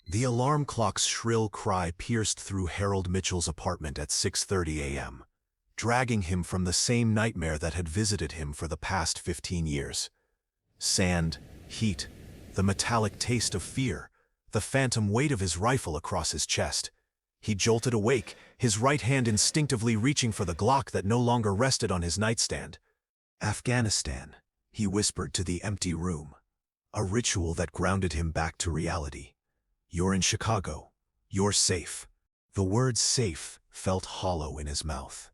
The alarm clock's shrill cry pierced through Harold Mitchell's apartment at 6:30 a.m., dragging him from the same nightmare that had visited him for the past 15 years. Sand, heat, the metallic taste of fear, the phantom weight of his rifle across his chest. He jolted awake, his right hand instinctively reaching for the Glock that no longer rested on his nightstand. Afghanistan, he whispered to the empty room. A ritual that grounded him back to reality. You're in Chicago. You're safe. The word safe felt hollow in his mouth.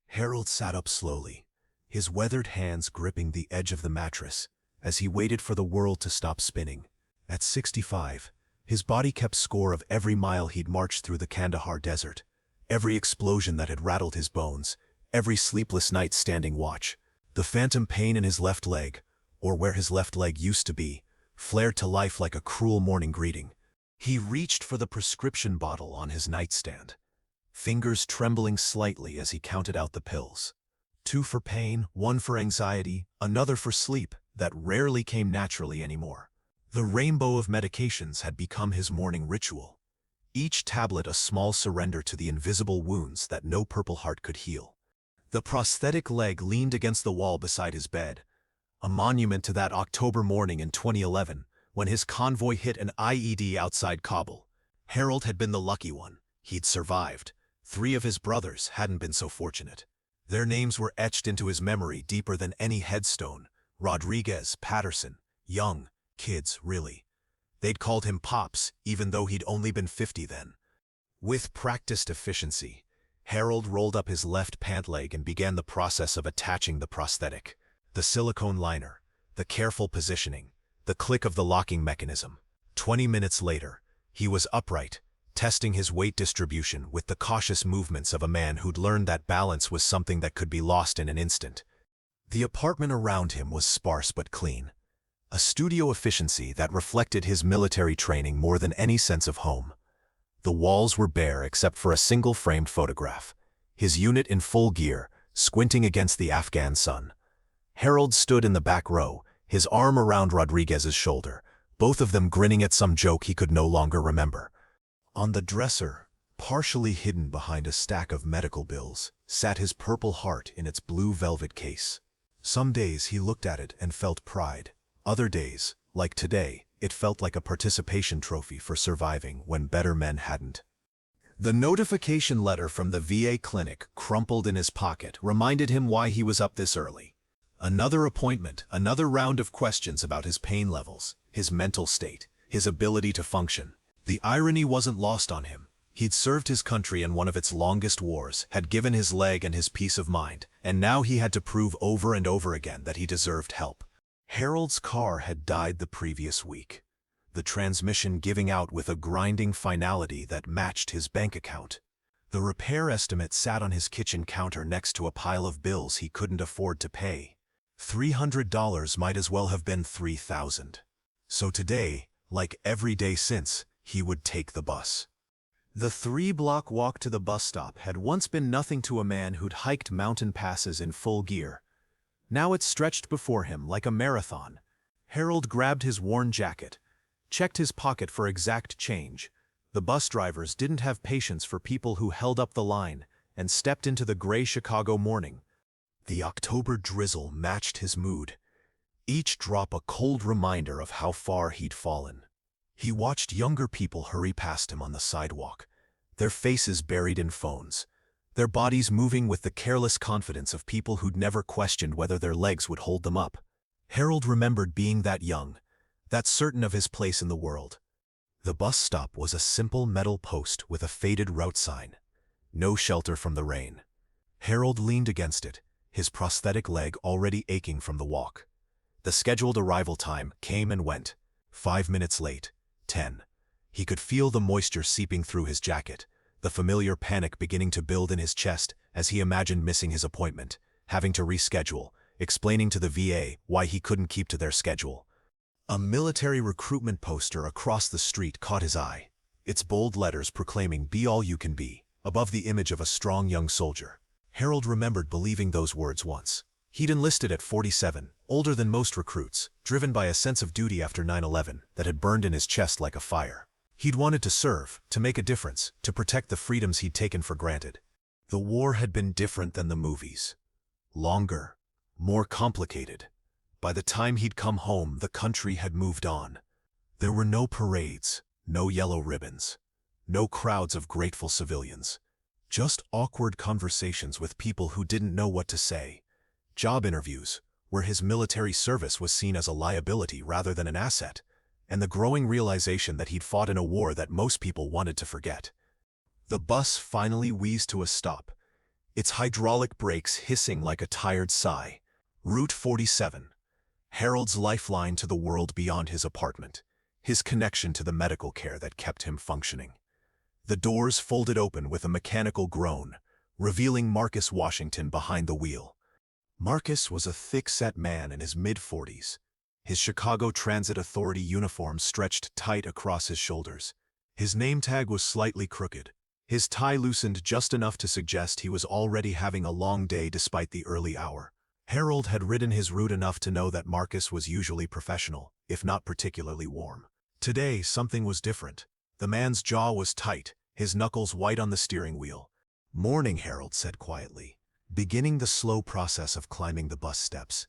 Harold sat up slowly, his weathered hands gripping the edge of the mattress, as he waited for the world to stop spinning. At 65, his body kept score of every mile he'd marched through the Kandahar desert, every explosion that had rattled his bones, every sleepless night standing watch. The phantom pain in his left leg, or where his left leg used to be, flared to life like a cruel morning greeting. He reached for the prescription bottle on his nightstand, fingers trembling slightly as he counted out the pills. 2 for pain, 1 for anxiety, another for sleep that rarely came naturally anymore. The rainbow of medications had become his morning ritual, each tablet a small surrender to the invisible wounds that no Purple Heart could heal. The prosthetic leg leaned against the wall beside his bed, a monument to that October morning in 2011 when his convoy hit an IED outside Kabul. Harold had been the lucky one. He'd survived. 3 of his brothers hadn't been so fortunate. Their names were etched into his memory deeper than any headstone. Rodriguez, Patterson, young kids, really. They'd called him Pops, even though he'd only been 50 then. With practiced efficiency, Harold rolled up his left pant leg and began the process of attaching the prosthetic. The silicone liner, the careful positioning, the click of the locking mechanism. 20 minutes later, he was upright, testing his weight distribution with the cautious movements of a man who'd learned that balance was something that could be lost in an instant. The apartment around him was sparse but clean, a studio efficiency that reflected his military training more than any sense of home. The walls were bare except for a single framed photograph, his unit in full gear, squinting against the Afghan sun. Harold stood in the back row, his arm around Rodriguez's shoulder, both of them grinning at some joke he could no longer remember. On the dresser, partially hidden behind a stack of medical bills, sat his Purple Heart in its blue velvet case. Some days he looked at it and felt pride. Other days, like today, it felt like a participation trophy for surviving when better men hadn't. The notification letter from the VA clinic, crumpled in his pocket, reminded him why he was up this early. Another appointment, another round of questions about his pain levels, his mental state, his ability to function. The irony wasn't lost on him. He'd served his country in one of its longest wars, had given his leg and his peace of mind, and now he had to prove over and over again that he deserved help. Harold's car had died the previous week, the transmission giving out with a grinding finality that matched his bank account. The repair estimate sat on his kitchen counter next to a pile of bills he couldn't afford to pay. $300 might as well have been $3,000. So today, like every day since, he would take the bus. The 3-block walk to the bus stop had once been nothing to a man who'd hiked mountain passes in full gear. Now it stretched before him like a marathon. Harold grabbed his worn jacket, checked his pocket for exact change. The bus drivers didn't have patience for people who held up the line, and stepped into the gray Chicago morning. The October drizzle matched his mood, each drop a cold reminder of how far he'd fallen. He watched younger people hurry past him on the sidewalk, their faces buried in phones, their bodies moving with the careless confidence of people who'd never questioned whether their legs would hold them up. Harold remembered being that young, that certain of his place in the world. The bus stop was a simple metal post with a faded route sign. No shelter from the rain. Harold leaned against it, his prosthetic leg already aching from the walk. The scheduled arrival time came and went. 5 minutes late. 10. He could feel the moisture seeping through his jacket, the familiar panic beginning to build in his chest as he imagined missing his appointment, having to reschedule, explaining to the VA why he couldn't keep to their schedule. A military recruitment poster across the street caught his eye, its bold letters proclaiming "Be all you can be," above the image of a strong young soldier. Harold remembered believing those words once. He'd enlisted at 47, older than most recruits, driven by a sense of duty after 9/11 that had burned in his chest like a fire. He'd wanted to serve, to make a difference, to protect the freedoms he'd taken for granted. The war had been different than the movies. Longer, more complicated. By the time he'd come home, the country had moved on. There were no parades, no yellow ribbons, no crowds of grateful civilians. Just awkward conversations with people who didn't know what to say. Job interviews, where his military service was seen as a liability rather than an asset, and the growing realization that he'd fought in a war that most people wanted to forget. The bus finally wheezed to a stop, its hydraulic brakes hissing like a tired sigh. Route 47. Harold's lifeline to the world beyond his apartment, his connection to the medical care that kept him functioning. The doors folded open with a mechanical groan, revealing Marcus Washington behind the wheel. Marcus was a thick-set man in his mid-40s. His Chicago Transit Authority uniform stretched tight across his shoulders. His name tag was slightly crooked. His tie loosened just enough to suggest he was already having a long day despite the early hour. Harold had ridden his route enough to know that Marcus was usually professional, if not particularly warm. Today, something was different. The man's jaw was tight, his knuckles white on the steering wheel. "Morning," Harold said quietly, beginning the slow process of climbing the bus steps.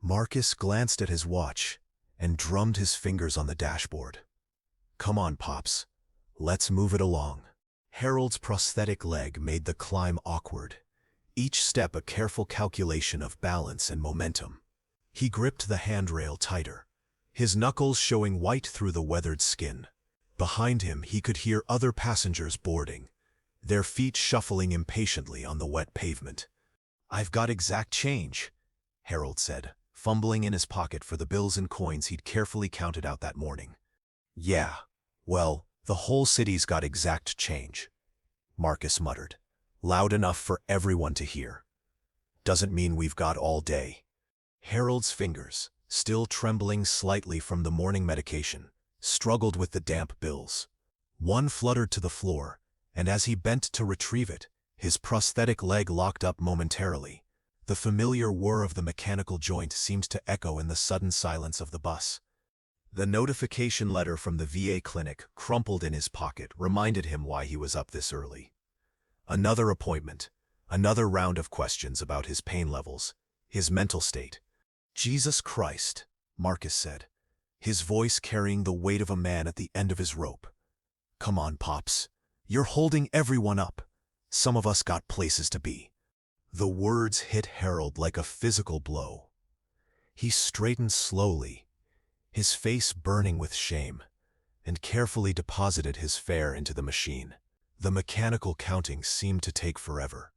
Marcus glanced at his watch and drummed his fingers on the dashboard. "Come on, Pops. Let's move it along." Harold's prosthetic leg made the climb awkward, each step a careful calculation of balance and momentum. He gripped the handrail tighter, his knuckles showing white through the weathered skin. Behind him, he could hear other passengers boarding, their feet shuffling impatiently on the wet pavement. "I've got exact change," Harold said, fumbling in his pocket for the bills and coins he'd carefully counted out that morning. "Yeah, well, the whole city's got exact change," Marcus muttered, loud enough for everyone to hear. "Doesn't mean we've got all day." Harold's fingers, still trembling slightly from the morning medication, struggled with the damp bills. One fluttered to the floor, and as he bent to retrieve it, his prosthetic leg locked up momentarily. The familiar whir of the mechanical joint seemed to echo in the sudden silence of the bus. The notification letter from the VA clinic, crumpled in his pocket, reminded him why he was up this early. Another appointment, another round of questions about his pain levels, his mental state. "Jesus Christ," Marcus said, his voice carrying the weight of a man at the end of his rope. "Come on, Pops. You're holding everyone up. Some of us got places to be." The words hit Harold like a physical blow. He straightened slowly, his face burning with shame, and carefully deposited his fare into the machine. The mechanical counting seemed to take forever,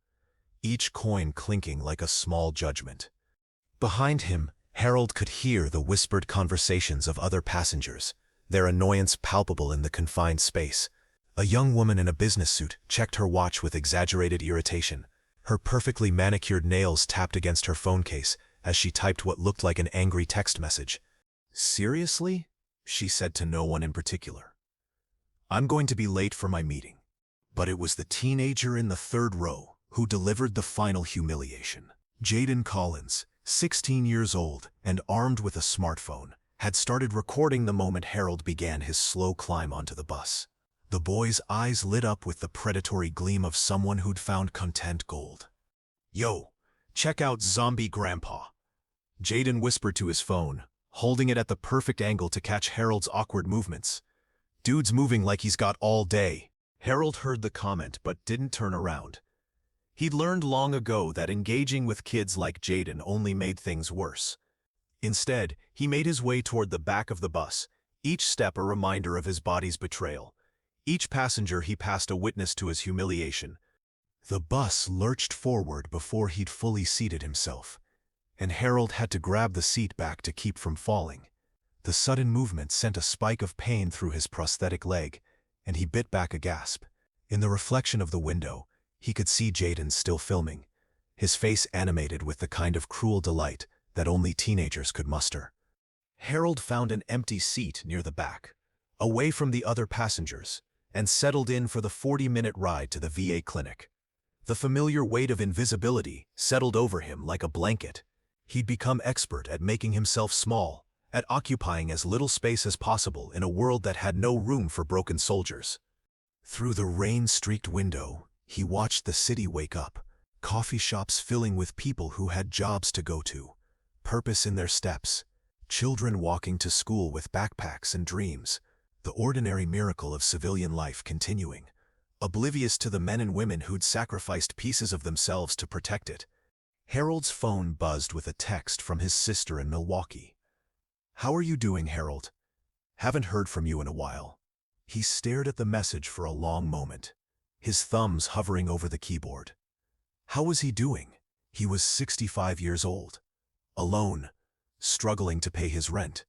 each coin clinking like a small judgment. Behind him, Harold could hear the whispered conversations of other passengers, their annoyance palpable in the confined space. A young woman in a business suit checked her watch with exaggerated irritation. Her perfectly manicured nails tapped against her phone case as she typed what looked like an angry text message. "Seriously?" she said to no one in particular. "I'm going to be late for my meeting." But it was the teenager in the third row who delivered the final humiliation. Jaden Collins, 16 years old and armed with a smartphone, had started recording the moment Harold began his slow climb onto the bus. The boy's eyes lit up with the predatory gleam of someone who'd found content gold. "Yo, check out Zombie Grandpa," Jaden whispered to his phone, holding it at the perfect angle to catch Harold's awkward movements. "Dude's moving like he's got all day." Harold heard the comment but didn't turn around. He'd learned long ago that engaging with kids like Jaden only made things worse. Instead, he made his way toward the back of the bus, each step a reminder of his body's betrayal. Each passenger he passed a witness to his humiliation. The bus lurched forward before he'd fully seated himself, and Harold had to grab the seat back to keep from falling. The sudden movement sent a spike of pain through his prosthetic leg, and he bit back a gasp. In the reflection of the window, he could see Jaden still filming, his face animated with the kind of cruel delight that only teenagers could muster. Harold found an empty seat near the back, away from the other passengers, and settled in for the 40-minute ride to the VA clinic. The familiar weight of invisibility settled over him like a blanket. He'd become expert at making himself small, at occupying as little space as possible in a world that had no room for broken soldiers. Through the rain-streaked window, he watched the city wake up, coffee shops filling with people who had jobs to go to, purpose in their steps, children walking to school with backpacks and dreams, the ordinary miracle of civilian life continuing, oblivious to the men and women who'd sacrificed pieces of themselves to protect it. Harold's phone buzzed with a text from his sister in Milwaukee. "How are you doing, Harold? Haven't heard from you in a while." He stared at the message for a long moment, his thumbs hovering over the keyboard. How was he doing? He was 65 years old, alone, struggling to pay his rent,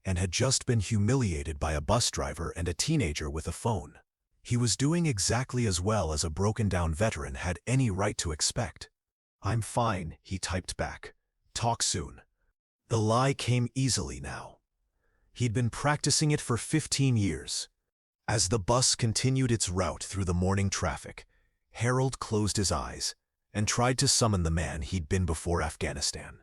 and had just been humiliated by a bus driver and a teenager with a phone. He was doing exactly as well as a broken-down veteran had any right to expect. "I'm fine," he typed back. "Talk soon." The lie came easily now. He'd been practicing it for 15 years. As the bus continued its route through the morning traffic, Harold closed his eyes and tried to summon the man he'd been before Afghanistan.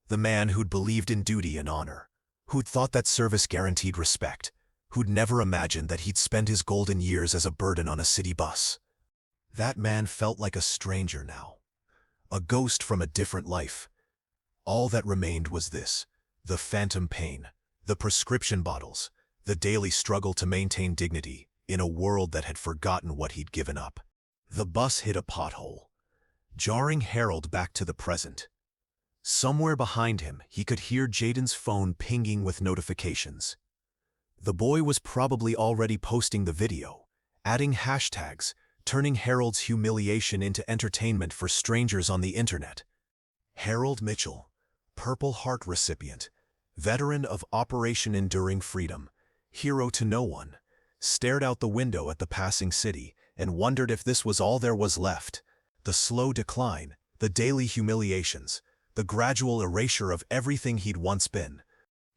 The man who'd believed in duty and honor, who'd thought that service guaranteed respect, who'd never imagined that he'd spend his golden years as a burden on a city bus. That man felt like a stranger now, a ghost from a different life. All that remained was this: the phantom pain, the prescription bottles, the daily struggle to maintain dignity in a world that had forgotten what he'd given up. The bus hit a pothole, jarring Harold back to the present. Somewhere behind him, he could hear Jaden's phone pinging with notifications. The boy was probably already posting the video, adding hashtags, turning Harold's humiliation into entertainment for strangers on the internet. Harold Mitchell, Purple Heart recipient, veteran of Operation Enduring Freedom, hero to no one, stared out the window at the passing city and wondered if this was all there was left. The slow decline, the daily humiliations, the gradual erasure of everything he'd once been.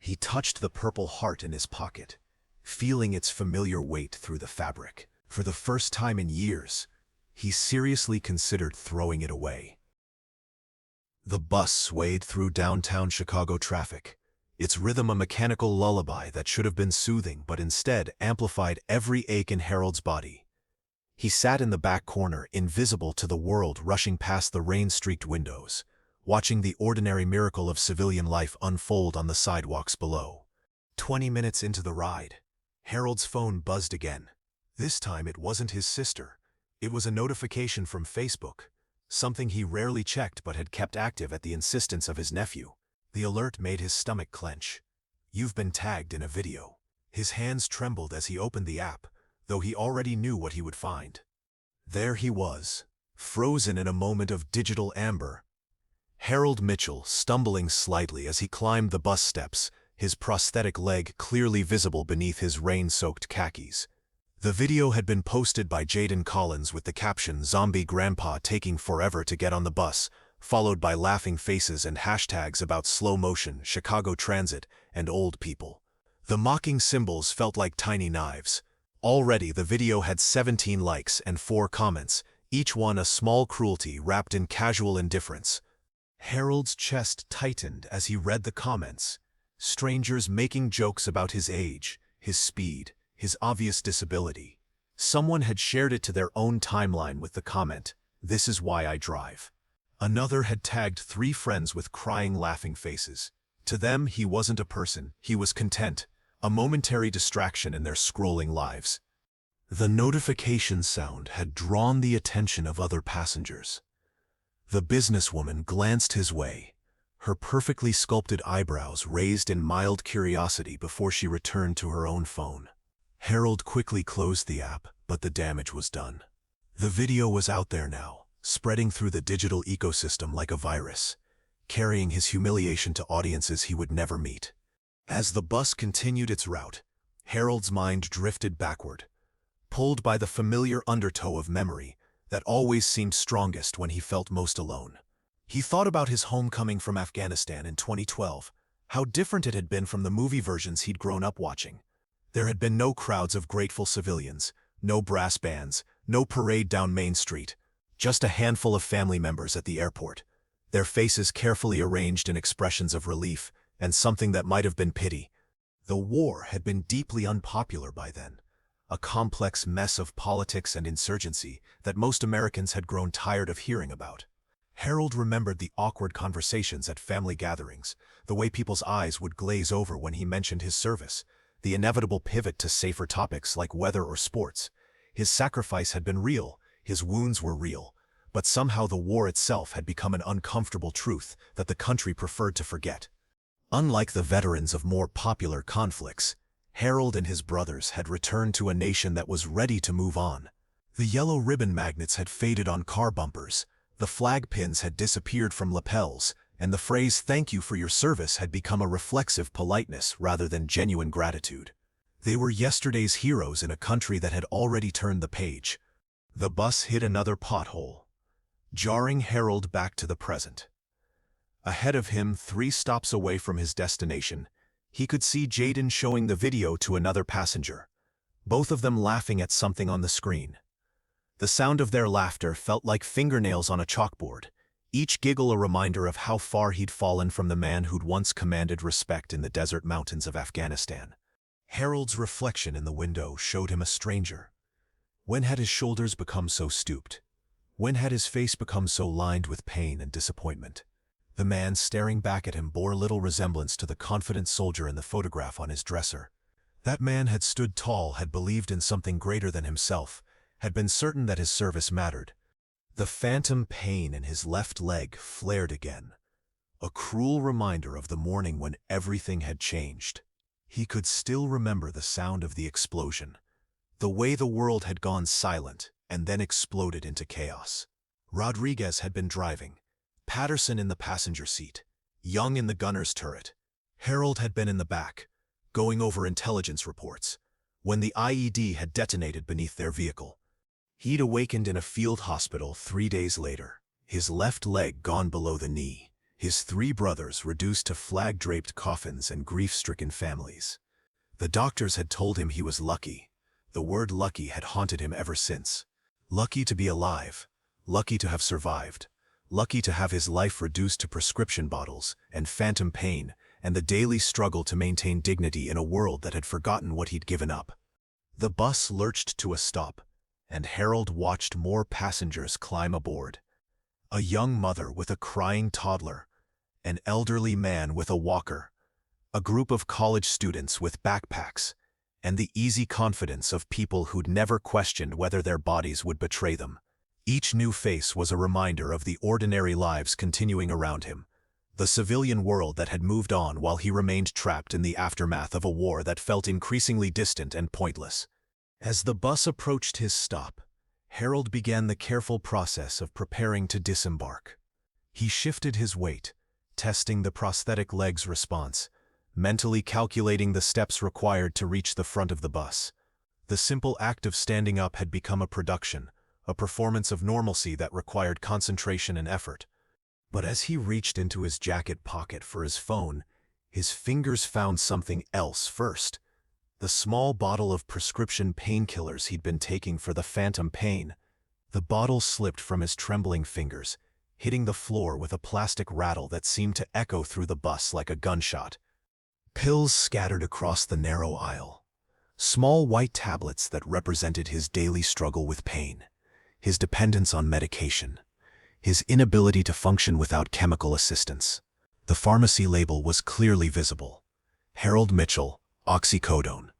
He touched the Purple Heart in his pocket, feeling its familiar weight through the fabric. For the first time in years, he seriously considered throwing it away. The bus swayed through downtown Chicago traffic, its rhythm a mechanical lullaby that should have been soothing but instead amplified every ache in Harold's body. He sat in the back corner, invisible to the world rushing past the rain-streaked windows, watching the ordinary miracle of civilian life unfold on the sidewalks below. 20 minutes into the ride, Harold's phone buzzed again. This time it wasn't his sister. It was a notification from Facebook, something he rarely checked but had kept active at the insistence of his nephew. The alert made his stomach clench. "You've been tagged in a video." His hands trembled as he opened the app, though he already knew what he would find. There he was, frozen in a moment of digital amber. Harold Mitchell, stumbling slightly as he climbed the bus steps, his prosthetic leg clearly visible beneath his rain-soaked khakis. The video had been posted by Jaden Collins with the caption "Zombie Grandpa taking forever to get on the bus," followed by laughing faces and hashtags about slow motion, Chicago Transit, and old people. The mocking symbols felt like tiny knives. Already the video had 17 likes and 4 comments, each one a small cruelty wrapped in casual indifference. Harold's chest tightened as he read the comments. Strangers making jokes about his age, his speed, his obvious disability. Someone had shared it to their own timeline with the comment, "This is why I drive." Another had tagged 3 friends with crying, laughing faces. To them, he wasn't a person, he was content, a momentary distraction in their scrolling lives. The notification sound had drawn the attention of other passengers. The businesswoman glanced his way, her perfectly sculpted eyebrows raised in mild curiosity before she returned to her own phone. Harold quickly closed the app, but the damage was done. The video was out there now, spreading through the digital ecosystem like a virus, carrying his humiliation to audiences he would never meet. As the bus continued its route, Harold's mind drifted backward, pulled by the familiar undertow of memory that always seemed strongest when he felt most alone. He thought about his homecoming from Afghanistan in 2012, how different it had been from the movie versions he'd grown up watching. There had been no crowds of grateful civilians, no brass bands, no parade down Main Street, just a handful of family members at the airport, their faces carefully arranged in expressions of relief and something that might have been pity. The war had been deeply unpopular by then, a complex mess of politics and insurgency that most Americans had grown tired of hearing about. Harold remembered the awkward conversations at family gatherings, the way people's eyes would glaze over when he mentioned his service, the inevitable pivot to safer topics like weather or sports. His sacrifice had been real, his wounds were real, but somehow the war itself had become an uncomfortable truth that the country preferred to forget. Unlike the veterans of more popular conflicts, Harold and his brothers had returned to a nation that was ready to move on. The yellow ribbon magnets had faded on car bumpers, the flag pins had disappeared from lapels, and the phrase "thank you for your service" had become a reflexive politeness rather than genuine gratitude. They were yesterday's heroes in a country that had already turned the page. The bus hit another pothole, jarring Harold back to the present. Ahead of him, 3 stops away from his destination, he could see Jaden showing the video to another passenger, both of them laughing at something on the screen. The sound of their laughter felt like fingernails on a chalkboard, each giggle a reminder of how far he'd fallen from the man who'd once commanded respect in the desert mountains of Afghanistan. Harold's reflection in the window showed him a stranger. When had his shoulders become so stooped? When had his face become so lined with pain and disappointment? The man staring back at him bore little resemblance to the confident soldier in the photograph on his dresser. That man had stood tall, had believed in something greater than himself, had been certain that his service mattered. The phantom pain in his left leg flared again, a cruel reminder of the morning when everything had changed. He could still remember the sound of the explosion, the way the world had gone silent and then exploded into chaos. Rodriguez had been driving, Patterson in the passenger seat, Young in the gunner's turret. Harold had been in the back, going over intelligence reports, when the IED had detonated beneath their vehicle. He'd awakened in a field hospital 3 days later, his left leg gone below the knee, his 3 brothers reduced to flag-draped coffins and grief-stricken families. The doctors had told him he was lucky. The word lucky had haunted him ever since. Lucky to be alive, lucky to have survived, lucky to have his life reduced to prescription bottles and phantom pain and the daily struggle to maintain dignity in a world that had forgotten what he'd given up. The bus lurched to a stop, and Harold watched more passengers climb aboard. A young mother with a crying toddler, an elderly man with a walker, a group of college students with backpacks, and the easy confidence of people who'd never questioned whether their bodies would betray them. Each new face was a reminder of the ordinary lives continuing around him, the civilian world that had moved on while he remained trapped in the aftermath of a war that felt increasingly distant and pointless. As the bus approached his stop, Harold began the careful process of preparing to disembark. He shifted his weight, testing the prosthetic leg's response, mentally calculating the steps required to reach the front of the bus. The simple act of standing up had become a production, a performance of normalcy that required concentration and effort. But as he reached into his jacket pocket for his phone, his fingers found something else first. The small bottle of prescription painkillers he'd been taking for the phantom pain. The bottle slipped from his trembling fingers, hitting the floor with a plastic rattle that seemed to echo through the bus like a gunshot. Pills scattered across the narrow aisle. Small white tablets that represented his daily struggle with pain, his dependence on medication, his inability to function without chemical assistance. The pharmacy label was clearly visible. Harold Mitchell, oxycodone.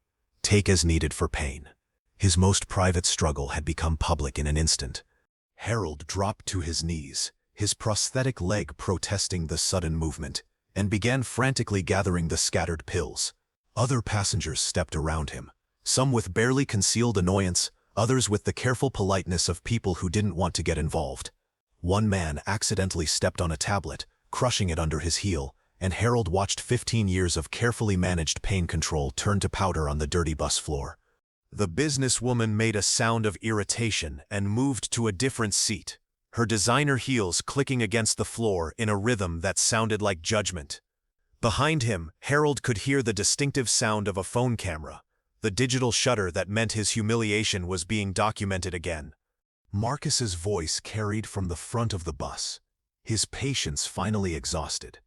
Take as needed for pain. His most private struggle had become public in an instant. Harold dropped to his knees, his prosthetic leg protesting the sudden movement, and began frantically gathering the scattered pills. Other passengers stepped around him, some with barely concealed annoyance, others with the careful politeness of people who didn't want to get involved. One man accidentally stepped on a tablet, crushing it under his heel, and Harold watched 15 years of carefully managed pain control turn to powder on the dirty bus floor. The businesswoman made a sound of irritation and moved to a different seat, her designer heels clicking against the floor in a rhythm that sounded like judgment. Behind him, Harold could hear the distinctive sound of a phone camera, the digital shutter that meant his humiliation was being documented again. Marcus's voice carried from the front of the bus, his patience finally exhausted.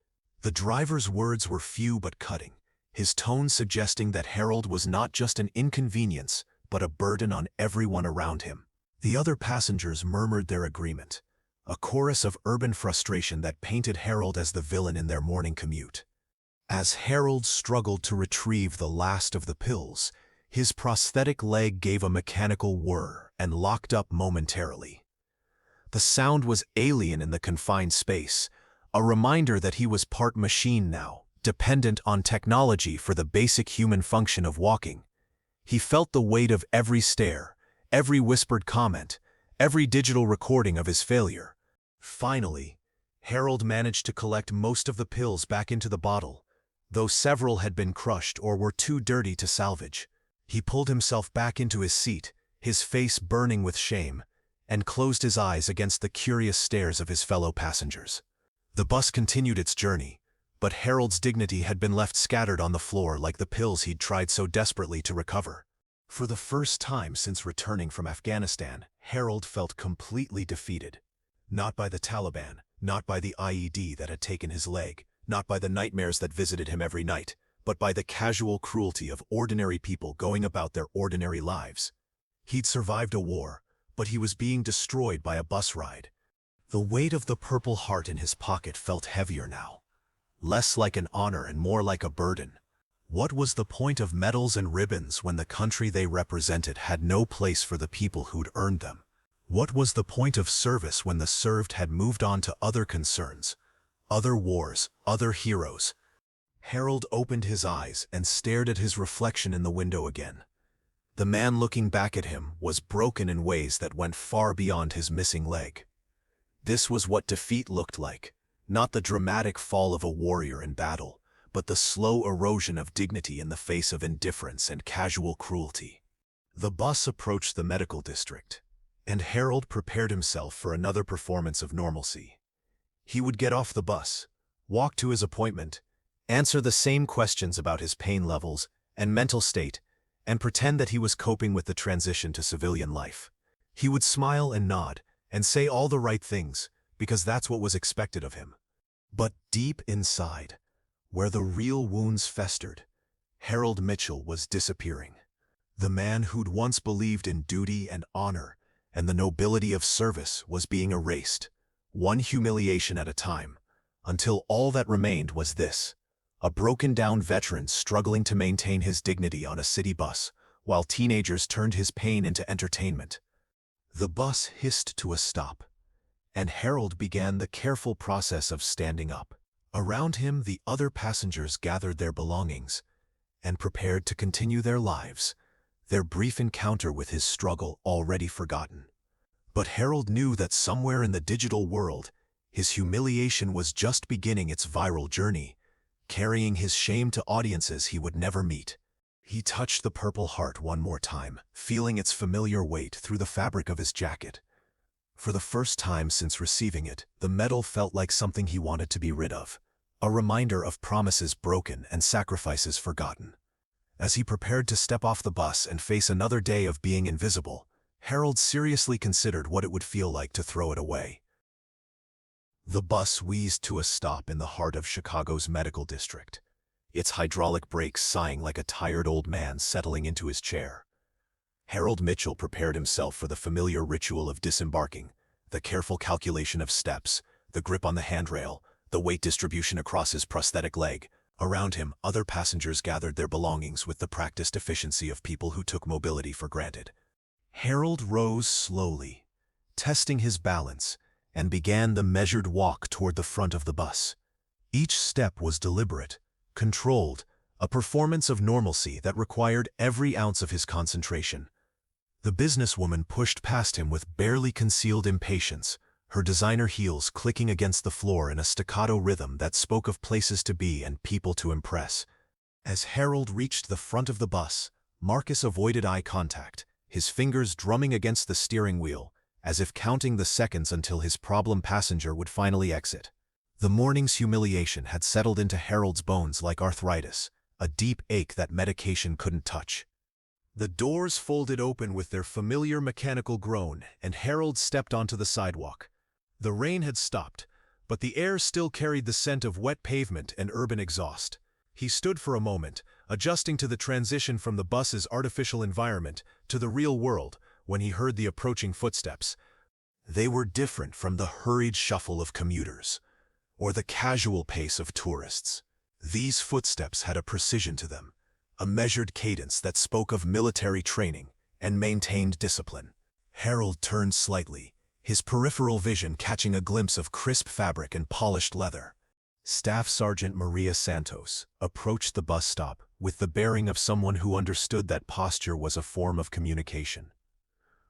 The driver's words were few but cutting, his tone suggesting that Harold was not just an inconvenience, but a burden on everyone around him. The other passengers murmured their agreement, a chorus of urban frustration that painted Harold as the villain in their morning commute. As Harold struggled to retrieve the last of the pills, his prosthetic leg gave a mechanical whir and locked up momentarily. The sound was alien in the confined space, a reminder that he was part machine now, dependent on technology for the basic human function of walking. He felt the weight of every stare, every whispered comment, every digital recording of his failure. Finally, Harold managed to collect most of the pills back into the bottle, though several had been crushed or were too dirty to salvage. He pulled himself back into his seat, his face burning with shame, and closed his eyes against the curious stares of his fellow passengers. The bus continued its journey, but Harold's dignity had been left scattered on the floor like the pills he'd tried so desperately to recover. For the first time since returning from Afghanistan, Harold felt completely defeated. Not by the Taliban, not by the IED that had taken his leg, not by the nightmares that visited him every night, but by the casual cruelty of ordinary people going about their ordinary lives. He'd survived a war, but he was being destroyed by a bus ride. The weight of the Purple Heart in his pocket felt heavier now, less like an honor and more like a burden. What was the point of medals and ribbons when the country they represented had no place for the people who'd earned them? What was the point of service when the served had moved on to other concerns, other wars, other heroes? Harold opened his eyes and stared at his reflection in the window again. The man looking back at him was broken in ways that went far beyond his missing leg. This was what defeat looked like, not the dramatic fall of a warrior in battle, but the slow erosion of dignity in the face of indifference and casual cruelty. The bus approached the medical district, and Harold prepared himself for another performance of normalcy. He would get off the bus, walk to his appointment, answer the same questions about his pain levels and mental state, and pretend that he was coping with the transition to civilian life. He would smile and nod, and say all the right things, because that's what was expected of him. But deep inside, where the real wounds festered, Harold Mitchell was disappearing. The man who'd once believed in duty and honor and the nobility of service was being erased, one humiliation at a time, until all that remained was this: a broken-down veteran struggling to maintain his dignity on a city bus, while teenagers turned his pain into entertainment. The bus hissed to a stop, and Harold began the careful process of standing up. Around him, the other passengers gathered their belongings and prepared to continue their lives, their brief encounter with his struggle already forgotten. But Harold knew that somewhere in the digital world, his humiliation was just beginning its viral journey, carrying his shame to audiences he would never meet. He touched the Purple Heart one more time, feeling its familiar weight through the fabric of his jacket. For the first time since receiving it, the metal felt like something he wanted to be rid of, a reminder of promises broken and sacrifices forgotten. As he prepared to step off the bus and face another day of being invisible, Harold seriously considered what it would feel like to throw it away. The bus wheezed to a stop in the heart of Chicago's medical district, its hydraulic brakes sighing like a tired old man settling into his chair. Harold Mitchell prepared himself for the familiar ritual of disembarking, the careful calculation of steps, the grip on the handrail, the weight distribution across his prosthetic leg. Around him, other passengers gathered their belongings with the practiced efficiency of people who took mobility for granted. Harold rose slowly, testing his balance, and began the measured walk toward the front of the bus. Each step was deliberate, controlled, a performance of normalcy that required every ounce of his concentration. The businesswoman pushed past him with barely concealed impatience, her designer heels clicking against the floor in a staccato rhythm that spoke of places to be and people to impress. As Harold reached the front of the bus, Marcus avoided eye contact, his fingers drumming against the steering wheel, as if counting the seconds until his problem passenger would finally exit. The morning's humiliation had settled into Harold's bones like arthritis, a deep ache that medication couldn't touch. The doors folded open with their familiar mechanical groan, and Harold stepped onto the sidewalk. The rain had stopped, but the air still carried the scent of wet pavement and urban exhaust. He stood for a moment, adjusting to the transition from the bus's artificial environment to the real world when he heard the approaching footsteps. They were different from the hurried shuffle of commuters or the casual pace of tourists. These footsteps had a precision to them, a measured cadence that spoke of military training and maintained discipline. Harold turned slightly, his peripheral vision catching a glimpse of crisp fabric and polished leather. Staff Sergeant Maria Santos approached the bus stop with the bearing of someone who understood that posture was a form of communication.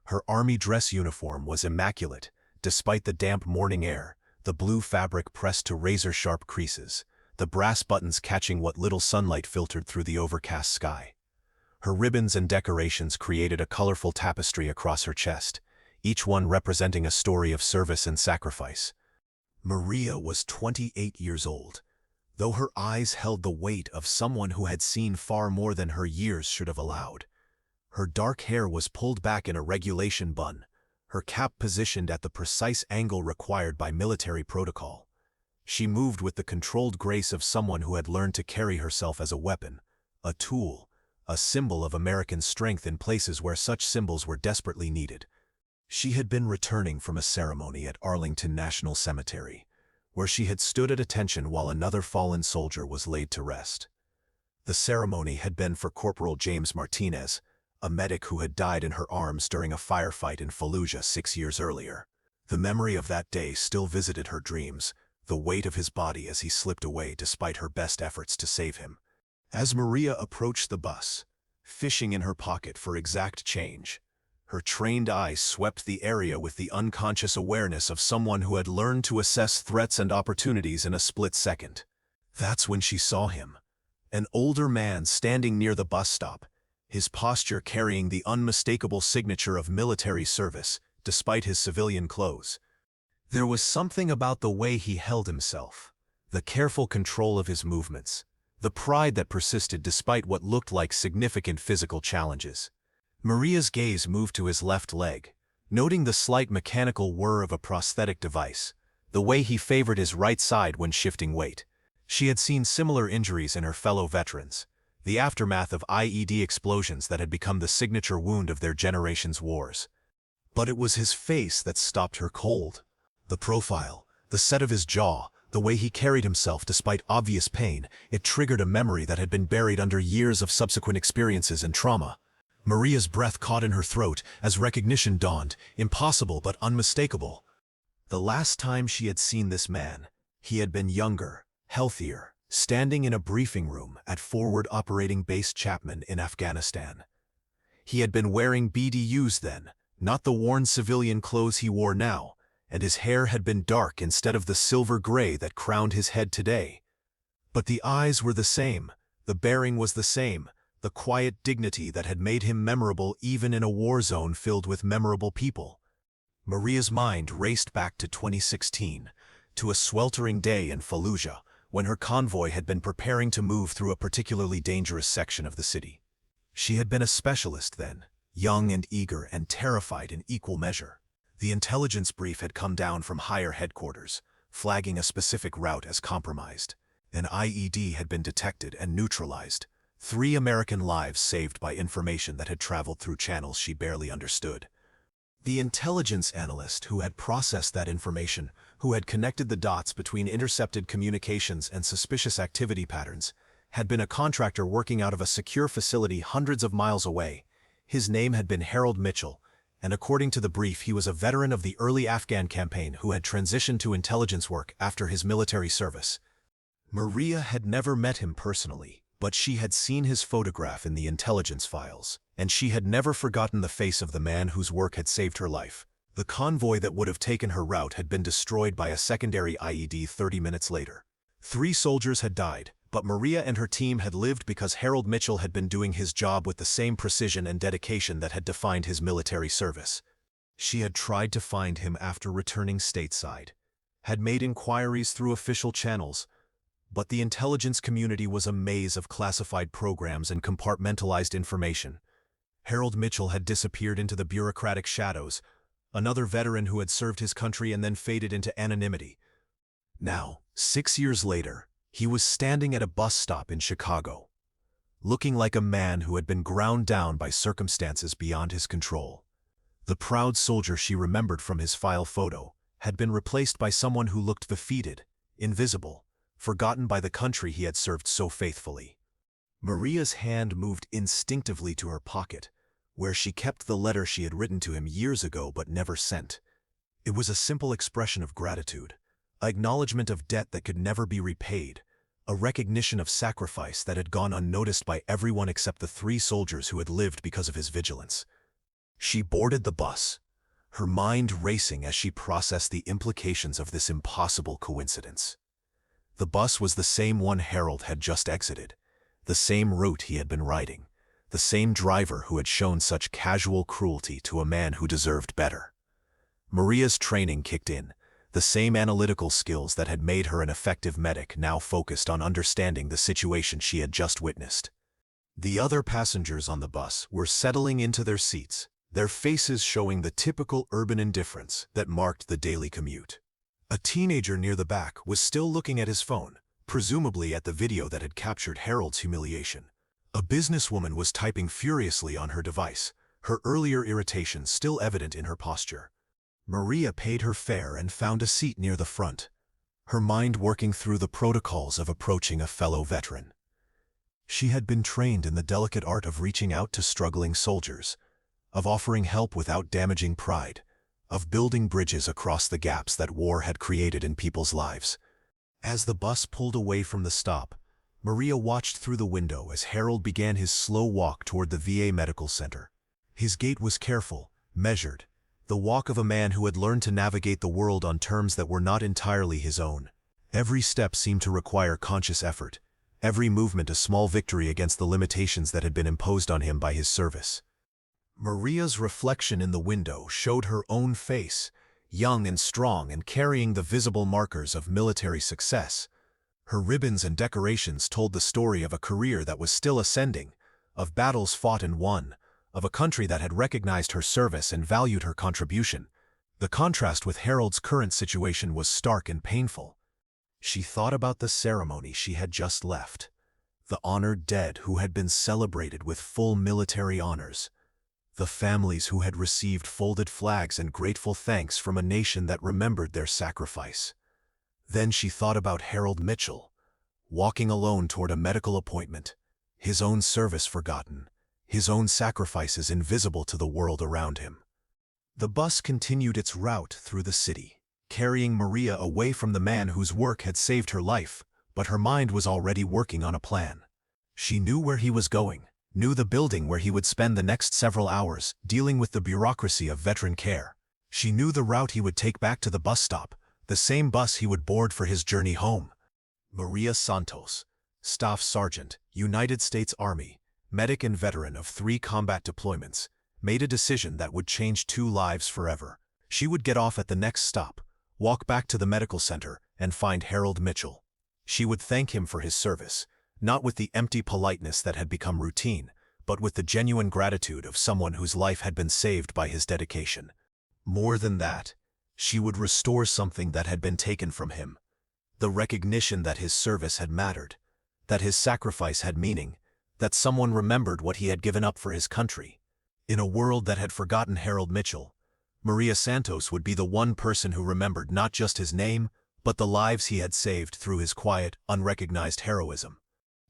Her army dress uniform was immaculate, despite the damp morning air, the blue fabric pressed to razor-sharp creases, the brass buttons catching what little sunlight filtered through the overcast sky. Her ribbons and decorations created a colorful tapestry across her chest, each one representing a story of service and sacrifice. Maria was 28 years old, though her eyes held the weight of someone who had seen far more than her years should have allowed. Her dark hair was pulled back in a regulation bun, her cap positioned at the precise angle required by military protocol. She moved with the controlled grace of someone who had learned to carry herself as a weapon, a tool, a symbol of American strength in places where such symbols were desperately needed. She had been returning from a ceremony at Arlington National Cemetery, where she had stood at attention while another fallen soldier was laid to rest. The ceremony had been for Corporal James Martinez, a medic who had died in her arms during a firefight in Fallujah 6 years earlier. The memory of that day still visited her dreams, the weight of his body as he slipped away despite her best efforts to save him. As Maria approached the bus, fishing in her pocket for exact change, her trained eyes swept the area with the unconscious awareness of someone who had learned to assess threats and opportunities in a split second. That's when she saw him, an older man standing near the bus stop, his posture carrying the unmistakable signature of military service, despite his civilian clothes. There was something about the way he held himself, the careful control of his movements, the pride that persisted despite what looked like significant physical challenges. Maria's gaze moved to his left leg, noting the slight mechanical whir of a prosthetic device, the way he favored his right side when shifting weight. She had seen similar injuries in her fellow veterans, the aftermath of IED explosions that had become the signature wound of their generation's wars. But it was his face that stopped her cold. The profile, the set of his jaw, the way he carried himself despite obvious pain, it triggered a memory that had been buried under years of subsequent experiences and trauma. Maria's breath caught in her throat as recognition dawned, impossible but unmistakable. The last time she had seen this man, he had been younger, healthier, standing in a briefing room at Forward Operating Base Chapman in Afghanistan. He had been wearing BDUs then, not the worn civilian clothes he wore now, and his hair had been dark instead of the silver gray that crowned his head today. But the eyes were the same, the bearing was the same, the quiet dignity that had made him memorable even in a war zone filled with memorable people. Maria's mind raced back to 2016, to a sweltering day in Fallujah, when her convoy had been preparing to move through a particularly dangerous section of the city. She had been a specialist then, young and eager and terrified in equal measure. The intelligence brief had come down from higher headquarters, flagging a specific route as compromised. An IED had been detected and neutralized. 3 American lives saved by information that had traveled through channels she barely understood. The intelligence analyst who had processed that information, who had connected the dots between intercepted communications and suspicious activity patterns, had been a contractor working out of a secure facility hundreds of miles away. His name had been Harold Mitchell, and according to the brief he was a veteran of the early Afghan campaign who had transitioned to intelligence work after his military service. Maria had never met him personally, but she had seen his photograph in the intelligence files, and she had never forgotten the face of the man whose work had saved her life. The convoy that would have taken her route had been destroyed by a secondary IED 30 minutes later. 3 soldiers had died, but Maria and her team had lived because Harold Mitchell had been doing his job with the same precision and dedication that had defined his military service. She had tried to find him after returning stateside, had made inquiries through official channels, but the intelligence community was a maze of classified programs and compartmentalized information. Harold Mitchell had disappeared into the bureaucratic shadows, another veteran who had served his country and then faded into anonymity. Now, 6 years later, he was standing at a bus stop in Chicago, looking like a man who had been ground down by circumstances beyond his control. The proud soldier she remembered from his file photo had been replaced by someone who looked defeated, invisible, forgotten by the country he had served so faithfully. Maria's hand moved instinctively to her pocket, where she kept the letter she had written to him years ago but never sent. It was a simple expression of gratitude, an acknowledgement of debt that could never be repaid, a recognition of sacrifice that had gone unnoticed by everyone except the 3 soldiers who had lived because of his vigilance. She boarded the bus, her mind racing as she processed the implications of this impossible coincidence. The bus was the same one Harold had just exited, the same route he had been riding, the same driver who had shown such casual cruelty to a man who deserved better. Maria's training kicked in, the same analytical skills that had made her an effective medic now focused on understanding the situation she had just witnessed. The other passengers on the bus were settling into their seats, their faces showing the typical urban indifference that marked the daily commute. A teenager near the back was still looking at his phone, presumably at the video that had captured Harold's humiliation. A businesswoman was typing furiously on her device, her earlier irritation still evident in her posture. Maria paid her fare and found a seat near the front, her mind working through the protocols of approaching a fellow veteran. She had been trained in the delicate art of reaching out to struggling soldiers, of offering help without damaging pride, of building bridges across the gaps that war had created in people's lives. As the bus pulled away from the stop, Maria watched through the window as Harold began his slow walk toward the VA Medical Center. His gait was careful, measured, the walk of a man who had learned to navigate the world on terms that were not entirely his own. Every step seemed to require conscious effort, every movement a small victory against the limitations that had been imposed on him by his service. Maria's reflection in the window showed her own face, young and strong and carrying the visible markers of military success. Her ribbons and decorations told the story of a career that was still ascending, of battles fought and won, of a country that had recognized her service and valued her contribution. The contrast with Harold's current situation was stark and painful. She thought about the ceremony she had just left, the honored dead who had been celebrated with full military honors, the families who had received folded flags and grateful thanks from a nation that remembered their sacrifice. Then she thought about Harold Mitchell, walking alone toward a medical appointment, his own service forgotten, his own sacrifices invisible to the world around him. The bus continued its route through the city, carrying Maria away from the man whose work had saved her life, but her mind was already working on a plan. She knew where he was going, knew the building where he would spend the next several hours dealing with the bureaucracy of veteran care. She knew the route he would take back to the bus stop, the same bus he would board for his journey home. Maria Santos, Staff Sergeant, United States Army, medic and veteran of 3 combat deployments, made a decision that would change 2 lives forever. She would get off at the next stop, walk back to the medical center, and find Harold Mitchell. She would thank him for his service, not with the empty politeness that had become routine, but with the genuine gratitude of someone whose life had been saved by his dedication. More than that, she would restore something that had been taken from him, the recognition that his service had mattered, that his sacrifice had meaning, that someone remembered what he had given up for his country. In a world that had forgotten Harold Mitchell, Maria Santos would be the one person who remembered not just his name, but the lives he had saved through his quiet, unrecognized heroism.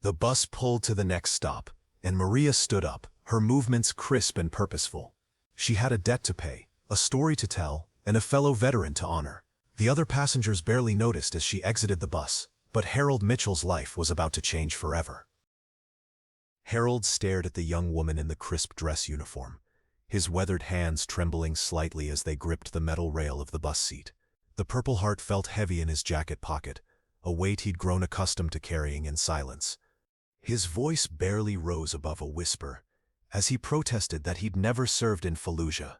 The bus pulled to the next stop, and Maria stood up, her movements crisp and purposeful. She had a debt to pay, a story to tell, and a fellow veteran to honor. The other passengers barely noticed as she exited the bus, but Harold Mitchell's life was about to change forever. Harold stared at the young woman in the crisp dress uniform, his weathered hands trembling slightly as they gripped the metal rail of the bus seat. The Purple Heart felt heavy in his jacket pocket, a weight he'd grown accustomed to carrying in silence. His voice barely rose above a whisper, as he protested that he'd never served in Fallujah,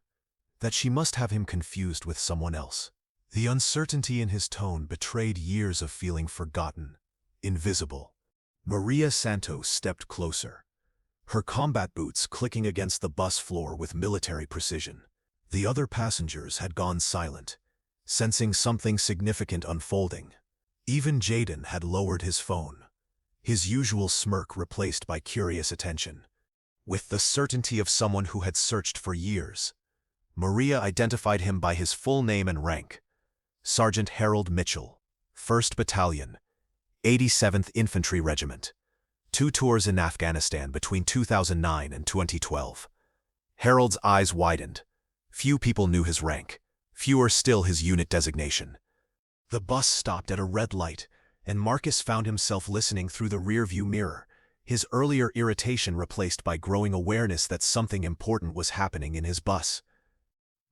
that she must have him confused with someone else. The uncertainty in his tone betrayed years of feeling forgotten, invisible. Maria Santos stepped closer, her combat boots clicking against the bus floor with military precision. The other passengers had gone silent, sensing something significant unfolding. Even Jaden had lowered his phone, his usual smirk replaced by curious attention. With the certainty of someone who had searched for years, Maria identified him by his full name and rank: Sergeant Harold Mitchell, 1st Battalion, 87th Infantry Regiment. 2 tours in Afghanistan between 2009 and 2012. Harold's eyes widened. Few people knew his rank, fewer still his unit designation. The bus stopped at a red light, and Marcus found himself listening through the rearview mirror, his earlier irritation replaced by growing awareness that something important was happening in his bus.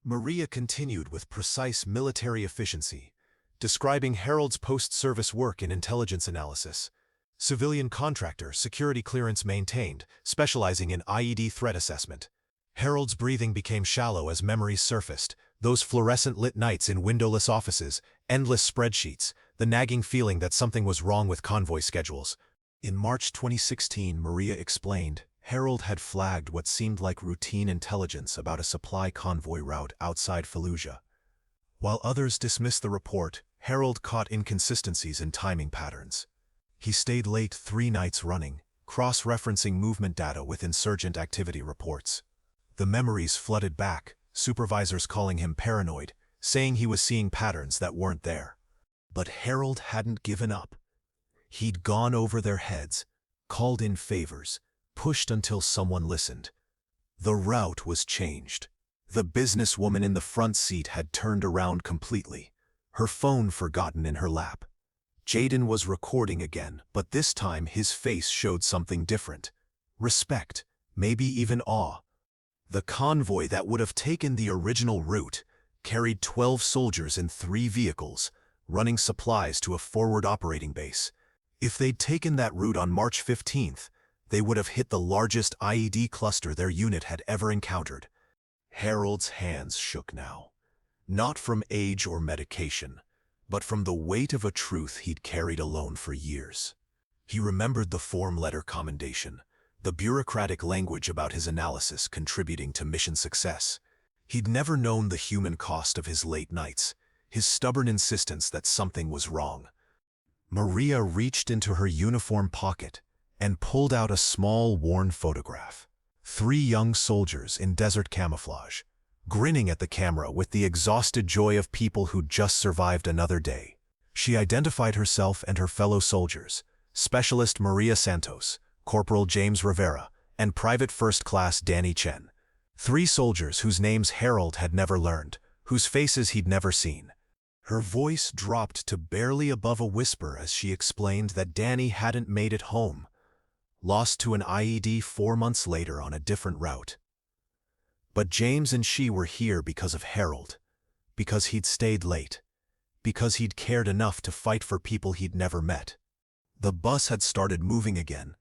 Maria continued with precise military efficiency, describing Harold's post-service work in intelligence analysis. Civilian contractor, security clearance maintained, specializing in IED threat assessment. Harold's breathing became shallow as memories surfaced, those fluorescent-lit nights in windowless offices, endless spreadsheets, the nagging feeling that something was wrong with convoy schedules. In March 2016, Maria explained, Harold had flagged what seemed like routine intelligence about a supply convoy route outside Fallujah. While others dismissed the report, Harold caught inconsistencies in timing patterns. He stayed late 3 nights running, cross-referencing movement data with insurgent activity reports. The memories flooded back, supervisors calling him paranoid, saying he was seeing patterns that weren't there. But Harold hadn't given up. He'd gone over their heads, called in favors, pushed until someone listened. The route was changed. The businesswoman in the front seat had turned around completely, her phone forgotten in her lap. Jaden was recording again, but this time his face showed something different. Respect, maybe even awe. The convoy that would have taken the original route carried 12 soldiers in 3 vehicles, running supplies to a forward operating base. If they'd taken that route on March 15th, they would have hit the largest IED cluster their unit had ever encountered. Harold's hands shook now, not from age or medication, but from the weight of a truth he'd carried alone for years. He remembered the form letter commendation, the bureaucratic language about his analysis contributing to mission success. He'd never known the human cost of his late nights, his stubborn insistence that something was wrong. Maria reached into her uniform pocket and pulled out a small, worn photograph. 3 young soldiers in desert camouflage, grinning at the camera with the exhausted joy of people who'd just survived another day. She identified herself and her fellow soldiers, Specialist Maria Santos, Corporal James Rivera, and Private First Class Danny Chen. 3 soldiers whose names Harold had never learned, whose faces he'd never seen. Her voice dropped to barely above a whisper as she explained that Danny hadn't made it home, lost to an IED 4 months later on a different route. But James and she were here because of Harold, because he'd stayed late, because he'd cared enough to fight for people he'd never met. The bus had started moving again,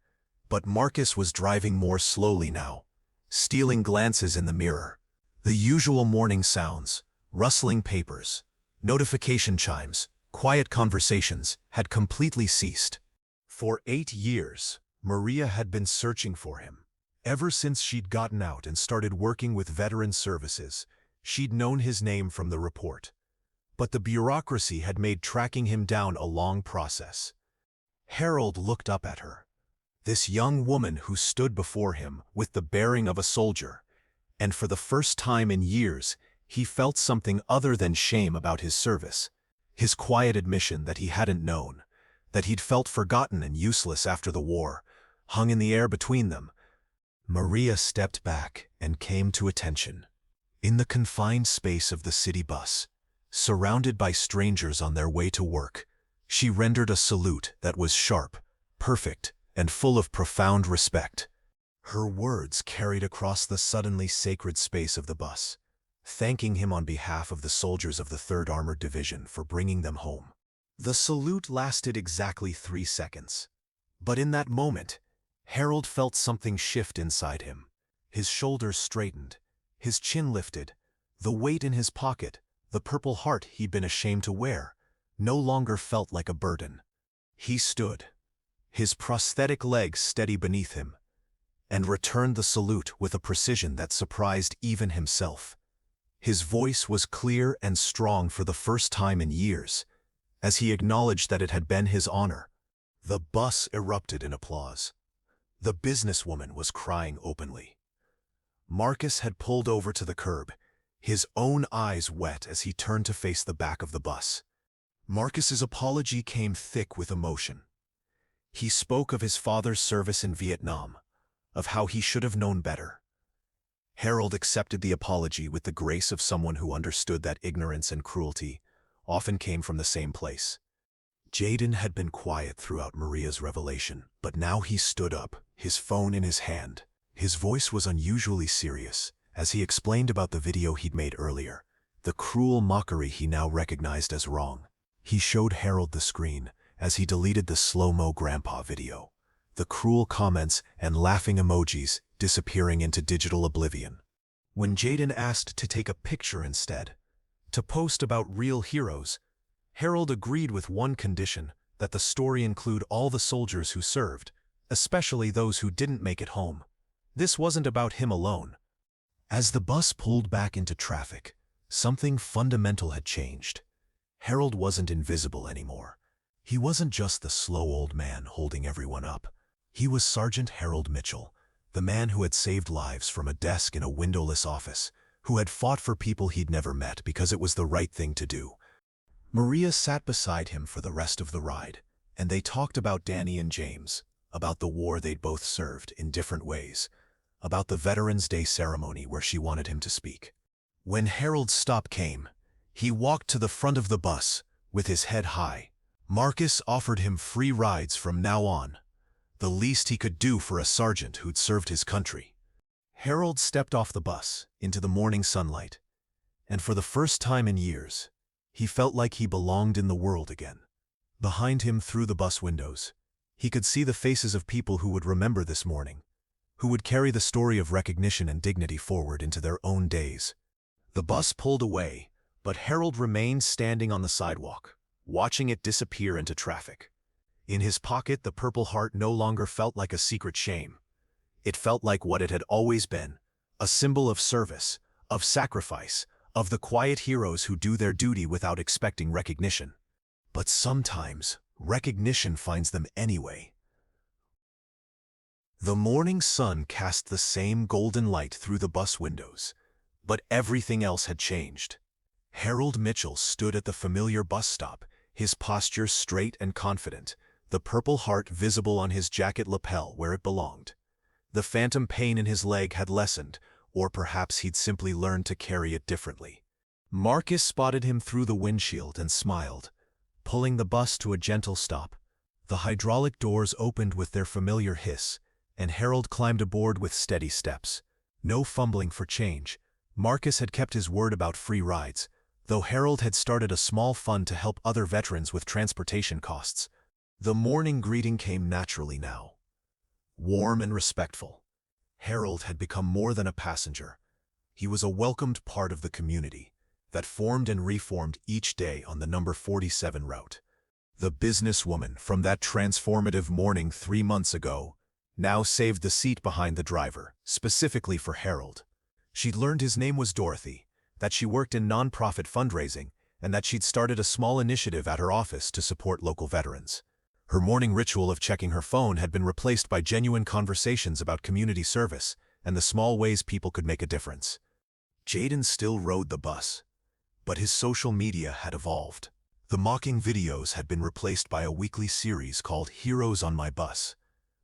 but Marcus was driving more slowly now, stealing glances in the mirror. The usual morning sounds, rustling papers, notification chimes, quiet conversations had completely ceased. For 8 years, Maria had been searching for him. Ever since she'd gotten out and started working with veteran services, she'd known his name from the report. But the bureaucracy had made tracking him down a long process. Harold looked up at her, this young woman who stood before him with the bearing of a soldier, and for the first time in years, he felt something other than shame about his service, his quiet admission that he hadn't known, that he'd felt forgotten and useless after the war, hung in the air between them. Maria stepped back and came to attention. In the confined space of the city bus, surrounded by strangers on their way to work, she rendered a salute that was sharp, perfect, and full of profound respect. Her words carried across the suddenly sacred space of the bus, thanking him on behalf of the soldiers of the 3rd Armored Division for bringing them home. The salute lasted exactly 3 seconds. But in that moment, Harold felt something shift inside him. His shoulders straightened, his chin lifted, the weight in his pocket, the Purple Heart he'd been ashamed to wear, no longer felt like a burden. He stood, his prosthetic legs steady beneath him, and returned the salute with a precision that surprised even himself. His voice was clear and strong for the first time in years, as he acknowledged that it had been his honor. The bus erupted in applause. The businesswoman was crying openly. Marcus had pulled over to the curb, his own eyes wet as he turned to face the back of the bus. Marcus's apology came thick with emotion. He spoke of his father's service in Vietnam, of how he should have known better. Harold accepted the apology with the grace of someone who understood that ignorance and cruelty often came from the same place. Jaden had been quiet throughout Maria's revelation, but now he stood up, his phone in his hand. His voice was unusually serious, as he explained about the video he'd made earlier, the cruel mockery he now recognized as wrong. He showed Harold the screen as he deleted the slow-mo grandpa video, the cruel comments and laughing emojis disappearing into digital oblivion. When Jaden asked to take a picture instead, to post about real heroes, Harold agreed with one condition, that the story include all the soldiers who served, especially those who didn't make it home. This wasn't about him alone. As the bus pulled back into traffic, something fundamental had changed. Harold wasn't invisible anymore. He wasn't just the slow old man holding everyone up. He was Sergeant Harold Mitchell, the man who had saved lives from a desk in a windowless office, who had fought for people he'd never met because it was the right thing to do. Maria sat beside him for the rest of the ride, and they talked about Danny and James, about the war they'd both served in different ways, about the Veterans Day ceremony where she wanted him to speak. When Harold's stop came, he walked to the front of the bus, with his head high. Marcus offered him free rides from now on, the least he could do for a sergeant who'd served his country. Harold stepped off the bus into the morning sunlight, and for the first time in years, he felt like he belonged in the world again. Behind him through the bus windows, he could see the faces of people who would remember this morning, who would carry the story of recognition and dignity forward into their own days. The bus pulled away, but Harold remained standing on the sidewalk, watching it disappear into traffic. In his pocket, the Purple Heart no longer felt like a secret shame. It felt like what it had always been, a symbol of service, of sacrifice, of the quiet heroes who do their duty without expecting recognition. But sometimes, recognition finds them anyway. The morning sun cast the same golden light through the bus windows, but everything else had changed. Harold Mitchell stood at the familiar bus stop, his posture straight and confident, the Purple Heart visible on his jacket lapel where it belonged. The phantom pain in his leg had lessened, or perhaps he'd simply learned to carry it differently. Marcus spotted him through the windshield and smiled, pulling the bus to a gentle stop. The hydraulic doors opened with their familiar hiss, and Harold climbed aboard with steady steps. No fumbling for change. Marcus had kept his word about free rides, though Harold had started a small fund to help other veterans with transportation costs. The morning greeting came naturally now. Warm and respectful. Harold had become more than a passenger. He was a welcomed part of the community that formed and reformed each day on the number 47 route. The businesswoman from that transformative morning 3 months ago now saved the seat behind the driver, specifically for Harold. She'd learned his name was Dorothy, that she worked in nonprofit fundraising, and that she'd started a small initiative at her office to support local veterans. Her morning ritual of checking her phone had been replaced by genuine conversations about community service and the small ways people could make a difference. Jaden still rode the bus, but his social media had evolved. The mocking videos had been replaced by a weekly series called Heroes on My Bus,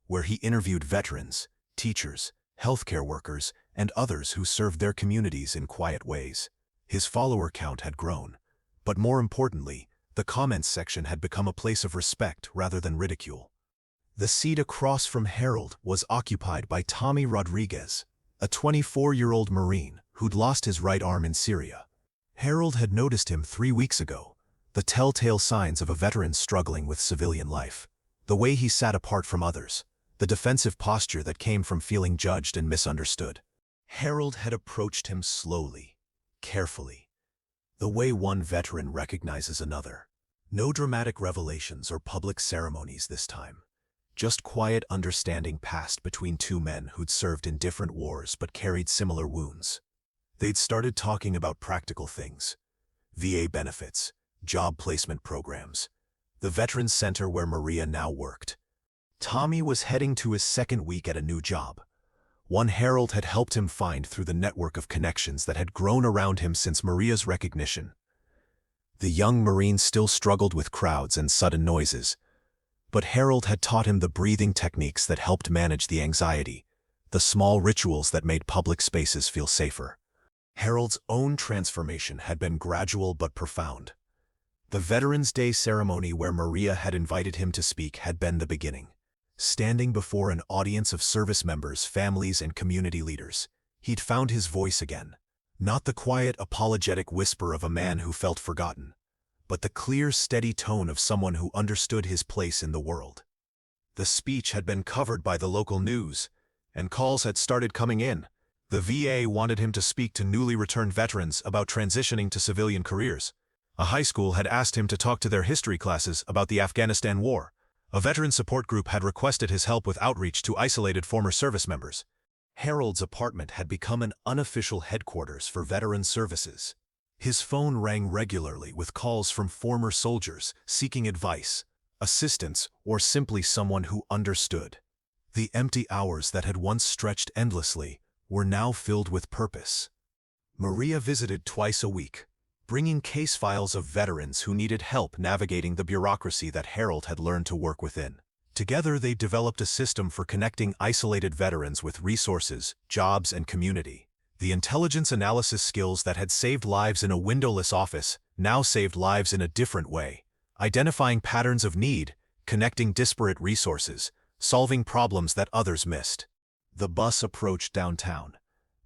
where he interviewed veterans, teachers, healthcare workers, and others who served their communities in quiet ways. His follower count had grown, but more importantly, the comments section had become a place of respect rather than ridicule. The seat across from Harold was occupied by Tommy Rodriguez, a 24-year-old Marine who'd lost his right arm in Syria. Harold had noticed him 3 weeks ago, the telltale signs of a veteran struggling with civilian life. The way he sat apart from others, the defensive posture that came from feeling judged and misunderstood. Harold had approached him slowly, carefully, the way one veteran recognizes another. No dramatic revelations or public ceremonies this time. Just quiet understanding passed between two men who'd served in different wars but carried similar wounds. They'd started talking about practical things, VA benefits, job placement programs, the Veterans Center where Maria now worked. Tommy was heading to his second week at a new job, one Harold had helped him find through the network of connections that had grown around him since Maria's recognition. The young Marine still struggled with crowds and sudden noises, but Harold had taught him the breathing techniques that helped manage the anxiety, the small rituals that made public spaces feel safer. Harold's own transformation had been gradual but profound. The Veterans Day ceremony where Maria had invited him to speak had been the beginning. Standing before an audience of service members, families, and community leaders, he'd found his voice again. Not the quiet, apologetic whisper of a man who felt forgotten, but the clear, steady tone of someone who understood his place in the world. The speech had been covered by the local news, and calls had started coming in. The VA wanted him to speak to newly returned veterans about transitioning to civilian careers. A high school had asked him to talk to their history classes about the Afghanistan War. A veteran support group had requested his help with outreach to isolated former service members. Harold's apartment had become an unofficial headquarters for veteran services. His phone rang regularly with calls from former soldiers seeking advice, assistance, or simply someone who understood. The empty hours that had once stretched endlessly were now filled with purpose. Maria visited twice a week, bringing case files of veterans who needed help navigating the bureaucracy that Harold had learned to work within. Together, they developed a system for connecting isolated veterans with resources, jobs, and community. The intelligence analysis skills that had saved lives in a windowless office now saved lives in a different way, identifying patterns of need, connecting disparate resources, solving problems that others missed. The bus approached downtown,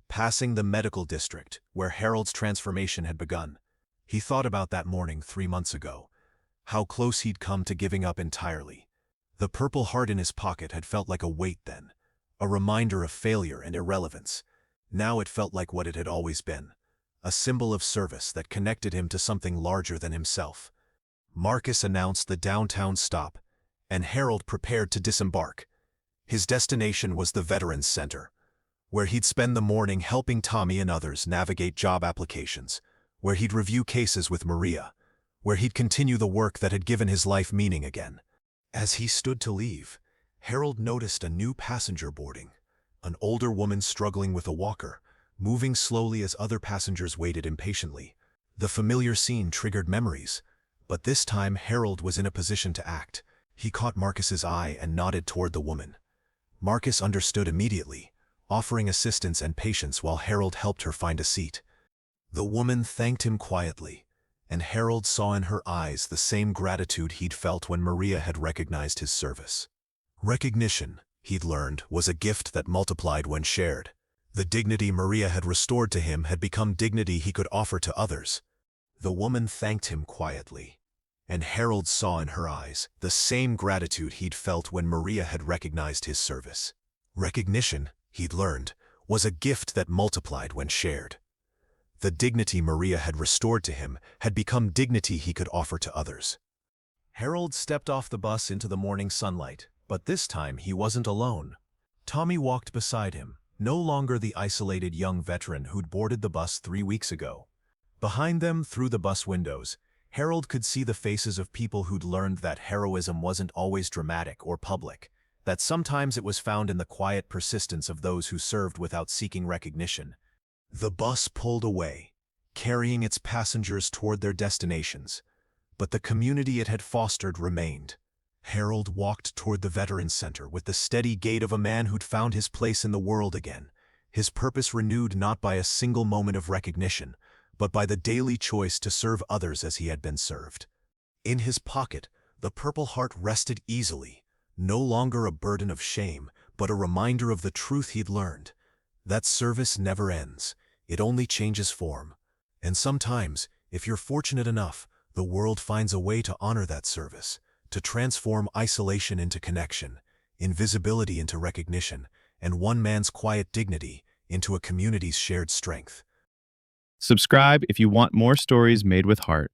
passing the medical district where Harold's transformation had begun. He thought about that morning 3 months ago, how close he'd come to giving up entirely. The Purple Heart in his pocket had felt like a weight then, a reminder of failure and irrelevance. Now it felt like what it had always been, a symbol of service that connected him to something larger than himself. Marcus announced the downtown stop, and Harold prepared to disembark. His destination was the Veterans Center, where he'd spend the morning helping Tommy and others navigate job applications, where he'd review cases with Maria, where he'd continue the work that had given his life meaning again. As he stood to leave, Harold noticed a new passenger boarding, an older woman struggling with a walker, moving slowly as other passengers waited impatiently. The familiar scene triggered memories, but this time Harold was in a position to act. He caught Marcus's eye and nodded toward the woman. Marcus understood immediately, offering assistance and patience while Harold helped her find a seat. The woman thanked him quietly, and Harold saw in her eyes the same gratitude he'd felt when Maria had recognized his service. Recognition, he'd learned, was a gift that multiplied when shared. The dignity Maria had restored to him had become dignity he could offer to others. The woman thanked him quietly, and Harold saw in her eyes the same gratitude he'd felt when Maria had recognized his service. Recognition, he'd learned, was a gift that multiplied when shared. The dignity Maria had restored to him had become dignity he could offer to others. Harold stepped off the bus into the morning sunlight, but this time he wasn't alone. Tommy walked beside him, no longer the isolated young veteran who'd boarded the bus 3 weeks ago. Behind them, through the bus windows, Harold could see the faces of people who'd learned that heroism wasn't always dramatic or public, that sometimes it was found in the quiet persistence of those who served without seeking recognition. The bus pulled away, carrying its passengers toward their destinations, but the community it had fostered remained. Harold walked toward the Veterans Center with the steady gait of a man who'd found his place in the world again, his purpose renewed not by a single moment of recognition, but by the daily choice to serve others as he had been served. In his pocket, the Purple Heart rested easily, no longer a burden of shame, but a reminder of the truth he'd learned, that service never ends, it only changes form. And sometimes, if you're fortunate enough, the world finds a way to honor that service, to transform isolation into connection, invisibility into recognition, and one man's quiet dignity into a community's shared strength. Subscribe if you want more stories made with heart.